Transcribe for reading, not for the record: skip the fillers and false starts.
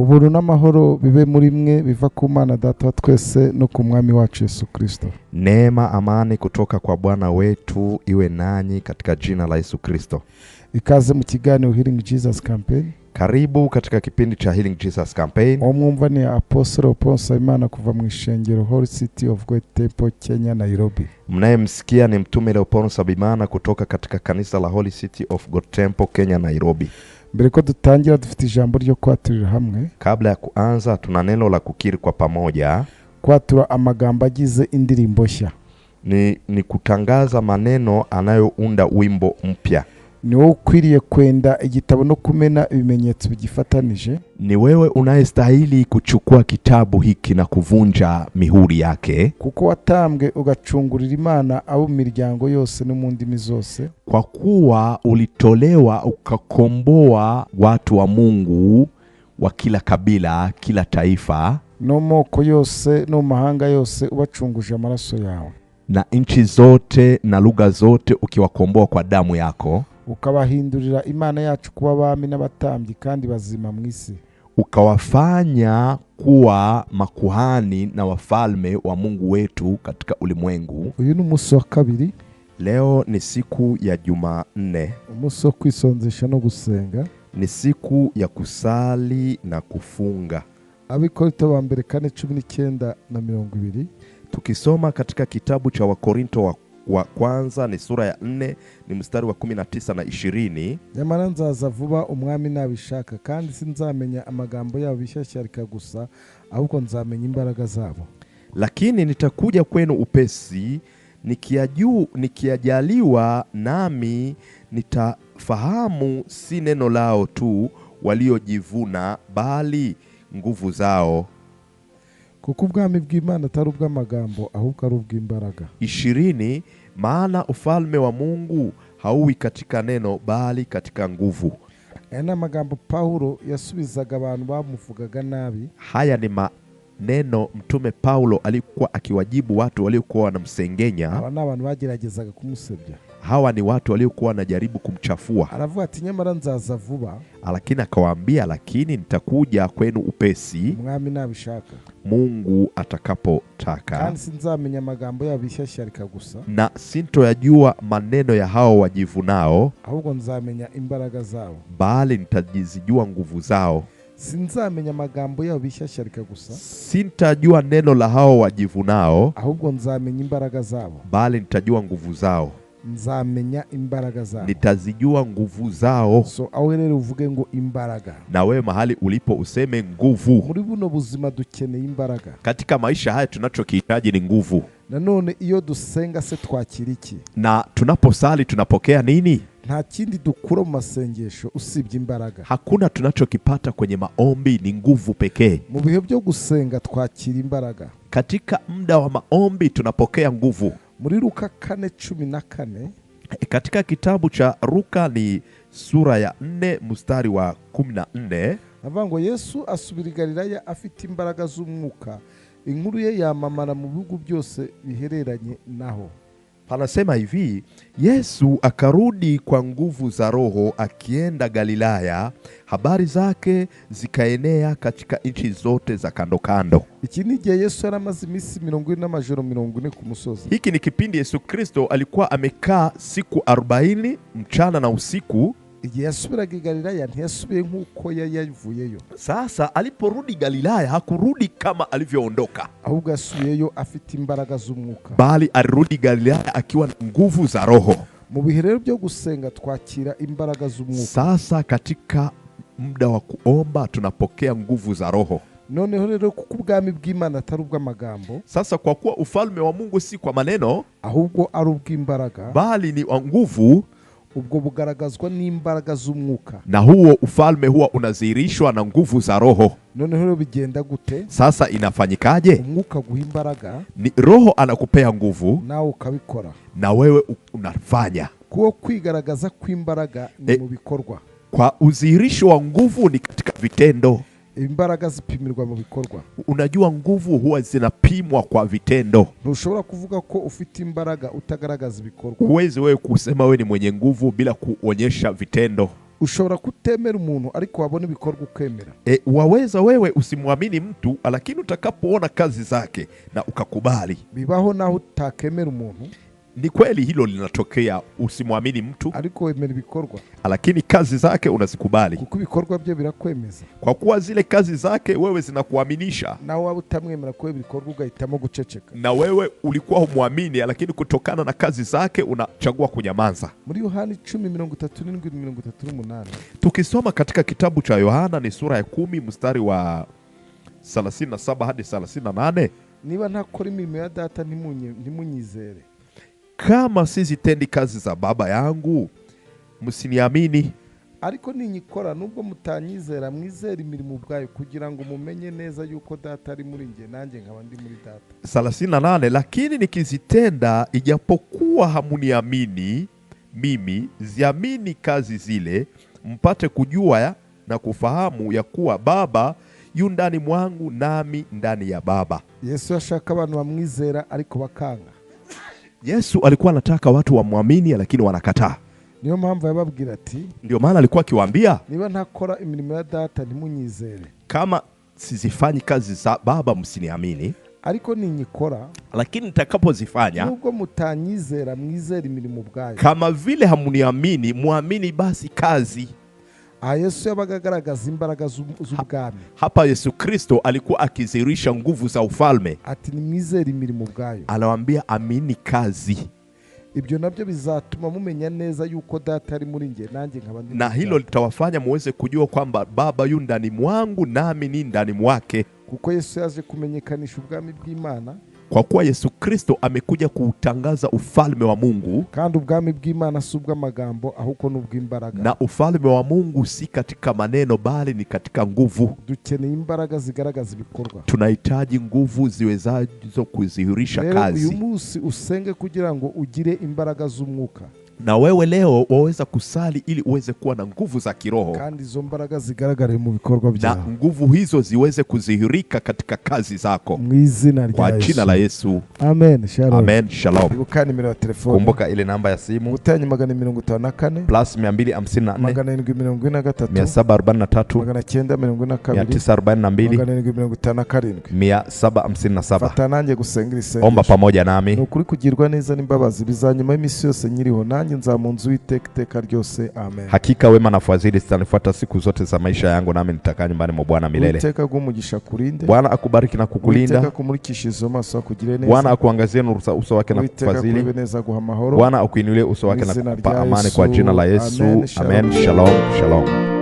uburu n'amahoro bibe muri mwe biva ku Mana Data wa twese no ku Mwami wacu Yesu Kristo. Neema, amani kutoka kwa Bwana wetu iwe nanyi katika jina la Yesu Kristo. Ikaze mu kiganiro Healing Jesus Campaign. Karibu katika kipindi cha Healing Jesus Campaign. Omwumva ni Apostle Oponsa Imana kuva mu ishengero Holy City of God Temple, Kenya, Nairobi. Mnayemsikia ni mtume Leoponsa Bimana kutoka katika kanisa la Holy City of God Temple, Kenya, Nairobi. Mbere ko dutangira dufite ijambo ryo kwaturira hamwe. Kabla ya kuanza tuna neno la kukiri kwa pamoja. Kwatura amagambo agize indirimbo nshya. Ni kutangaza maneno anayounda wimbo mpya. Ni wewe ukwiriye kwenda igitabo no kumena ibimenyetso bigifatanije. Ni wewe unayestahili kuchukua kitabu hiki na kuvunja mihuri yake. Kuko watambwe ugacungurira Imana abo miryango yose no mu ndimi zose. Kwa kuwa ulitolewa ukakomboa watu wa Mungu wa kila kabila, kila taifa, no moko yose no mahanga yose ubacunguje amaraso yawe. Na nchi zote na lugha zote ukiwakomboa kwa damu yako. Ukabahindurira Imana yacu kuba abami n'abatambyi kandi bazima mu isi. Ukawafanya kuwa makuhani na wafalme wa Mungu wetu katika ulimwengu. Uyu ni umunsi wa kabiri. Leo ni siku ya Jumanne. Umunsi wo kwisonzesha no gusenga. Ni siku ya kusali na kufunga. Abikorinto ba mbere 4:19-20. Tukisoma katika kitabu cha Wakorinto wa kwanza ni sura ya 4 ni mstari wa 19 na 20. Nyamara nzaza vuba umwami nabishaka kandi sinzamenya amagambo yabo bishyashyarika gusa ahubwo nzamenya imbaraga zabo. Lakini nitakuja kwenu upesi nikiajaliwa, nami nitafahamu si neno lao tu waliojivuna bali nguvu zao. Kuko ubwami bw'Imana atari ubw'amagambo ahubwo ari ubw'imbaraga. 20. Maana ufalme wa Mungu hauwi katika neno bali katika nguvu. Ena magambo Paulo yasubizaga abantu bamuvugaga nabi. Haya ni maneno mtume Paulo alikuwa akiwajibu watu waliokuwa wanamsengenya. Aba n'abantu bageragezaga kumusebya. Hawa ni watu waliokuwa wanajaribu kumchafua. Aravuga ati nyamara nzaza vuba. Lakini akawaambia, lakini nitakuja kwenu upesi umwami nabishaka, Mungu atakapotaka. kandi sinzamenya amagambo yabo bishyashyarika gusa, na sintoyajua maneno ya hao wajivunao, ahubwo nzamenya imbaraga zao, bali nitajizijua nguvu zao. Sinzamenya amagambo yabo bishyashyarika gusa, sintajua neno la hao wajivunao, ahubwo nzamenya imbaraga zabo, bali nitajua nguvu zao. Nzamenya imbaraga zao, nitazijua nguvu zao. So aho rero uvuge ngo imbaraga. Na wewe mahali ulipo useme nguvu. Muri buno buzima dukeneye imbaraga. Katika maisha haya tunachokihitaji ni nguvu. Nanone iyo dusenga se twakira iki? Na tunaposali tunapokea nini? Nta kindi dukura mu masengesho usibye imbaraga. Hakuna tunachokipata kwenye maombi, ni nguvu pekee. Mu bihe byo gusenga twakira imbaraga. Katika muda wa maombi tunapokea nguvu. Muri Luka 4:14, katika kitabu cha Luka ni sura ya 4 mstari wa 14, avuga ngo Yesu asubira i Galilaya afite imbaraga z'umwuka, inkuru ye yamamara mu bihugu byose bihereranye naho. Panasema hivi, Yesu akarudi kwa nguvu za Roho akienda Galilaya, habari zake zikaenea katika nchi zote za kando kando. Iki ni igihe Yesu yaramaze iminsi 40 n'amajoro 40 ku musozi. Hiki ni kipindi Yesu Kristo alikuwa amekaa siku 40 mchana na usiku. Igihe yasubiraga i Galilaya ntiyasubiye nk'uko yavuyeyo. Sasa aliporudi Galilaya hakurudi kama alivyoondoka, ahubwo yasubiyeyo afite imbaraga z'umwuka, bali alirudi Galilaya akiwa na nguvu za Roho. Mu bihe rero byo gusenga twakira imbaraga z'umwuka. Sasa katika muda wa kuomba tunapokea nguvu za Roho. Noneho rero kuko ubwami bw'Imana atari ubw'amagambo. Sasa kwa kuwa ufalme wa Mungu si kwa maneno, ahubwo ari ubw'imbaraga, bali ni wa nguvu, ubwo bugaragazwa n'imbaraga z'umwuka, na huo ufalme huwa unadhihirishwa na nguvu za Roho. Noneho rero bigenda gute? Sasa inafanyikaje? Umwuka guha imbaraga, ni Roho anakupea nguvu, nawe ukabikora, na wewe unafanya. Kuko kwigaragaza kw'imbaraga ni mu bikorwa. Kwa udhihirisho wa nguvu ni katika vitendo. Imbaraga zipimirwa mu bikorwa. Unajua nguvu huwa zinapimwa kwa vitendo. Ntushobora kuvuga ko ufite imbaraga utagaragaza ibikorwa. Huwezi wewe kusema wewe ni mwenye nguvu bila kuonyesha vitendo. ushobora kutemera umuntu ariko wabona ibikorwa ukemera. Waweza wewe usimwamini mtu lakini utakapoona kazi zake na ukakubali. Bibaho naho utakemera umuntu. Ni kweli hilo linatokea, usimwamini mtu ariko wemera ibikorwa, lakini kazi zake unazikubali. Kuko ibikorwa bye birakwemeza. Kwa kuwa zile kazi zake wewe zinakuaminisha. Na waba utamwemera kwa ibikorwa ugahitamo guceceka. Na wewe ulikuwa humwamini lakini kutokana na kazi zake unachagua kunyamaza. Muri Yohana 10:37-38. Tukisoma katika kitabu cha Yohana ni sura ya 10 mstari wa 37 hadi 38. Niba ntakora imirimo ya data ntimunyizere. Kama sizitendi kazi za Baba yangu msiniamini. Ariko ninyikora nubwo mutanyizera mwizera imirimo ubwayo kugira ngo mumenye neza yuko data ari muri nge nanjye nkaba ndi muri data. 38. Lakini nikizitenda ijapokuwa hamuniamini mimi, ziamini kazi zile mpate kujua na kufahamu ya kuwa Baba yu ndani mwangu nami ndani ya Baba. Yesu ashaka abantu bamwizera ariko bakanga. Yesu alikuwa anataka watu wamwamini lakini wanakataa. Niyo mpamvu yababwira ati, ndio maana alikuwa akiwaambia, niba ntakora imirimo ya data ntimunyizere. Kama sizifanyi kazi za Baba msiniamini. Ariko ninyikora, lakini nitakapozifanya, nubwo mutanyizera mwizera imirimo ubwayo. Kama vile hamuniamini muamini basi kazi. Yesu yabaga agaragaza imbaraga z'ubwami. Hapa Yesu Kristo alikuwa akizirisha nguvu za ufalme. Ati nimwizere imirimo ubwayo. Anawaambia amini kazi. Ibyo nabyo bizatuma mumenya neza yuko data ari muri nge nanjye nkaba ndi. Na hilo litawafanya muweze kujua kwamba Baba yu ndani mwangu nami ni ndani mwake. Kuko Yesu yaje kumenyekanisha ubwami bw'Imana. Kwa kuwa Yesu Kristo amekuja kuutangaza ufalme wa Mungu. Kandi ubwami bw'Imana si ubw'amagambo ahubwo n'ubw'imbaraga. Na ufalme wa Mungu si katika maneno bali ni katika nguvu. Dukeneye imbaraga zigaragaza ibikorwa. Tunahitaji nguvu ziwezazo kuzihirisha kazi. Uyu munsi usenge kugira ngo ugire imbaraga z'umwuka. Na wewe leo waweza kusali ili uweze kuwa na nguvu za kiroho. Kandi izo mbaraga zigaragare mu bikorwa byawe. Na nguvu hizo ziweze kuzihirika katika kazi zako. Mwizina rya Kwa jina la Yesu. Amen. Shalom. Amen. Shalom. Ibuka nimero ya telefone. Kumbuka ile namba ya simu. Utanye 254 plus 254 743 942 Fata nanjye gusenga isengesho. Omba pamoja nami. Nukuri kugirwa neza n'imbabazi bizanyuma y'imisi yose nyiriho nanjye nzamunzu iteka ryose. Amen. Hakika wema na fadhili zitanifuata siku zote za maisha yangu nami nitakaa nyumbani mwa Bwana milele. Iteka gumugisha kurinde. Bwana akubariki na kukulinda. Iteka kumurikisha izo maso akugire neza. Bwana akuangazie nuru za uso wake na kukufadhili. Bwana akuinulie uso wake na kukupa amani kwa jina la Yesu. Amen. Shalom. Shalom.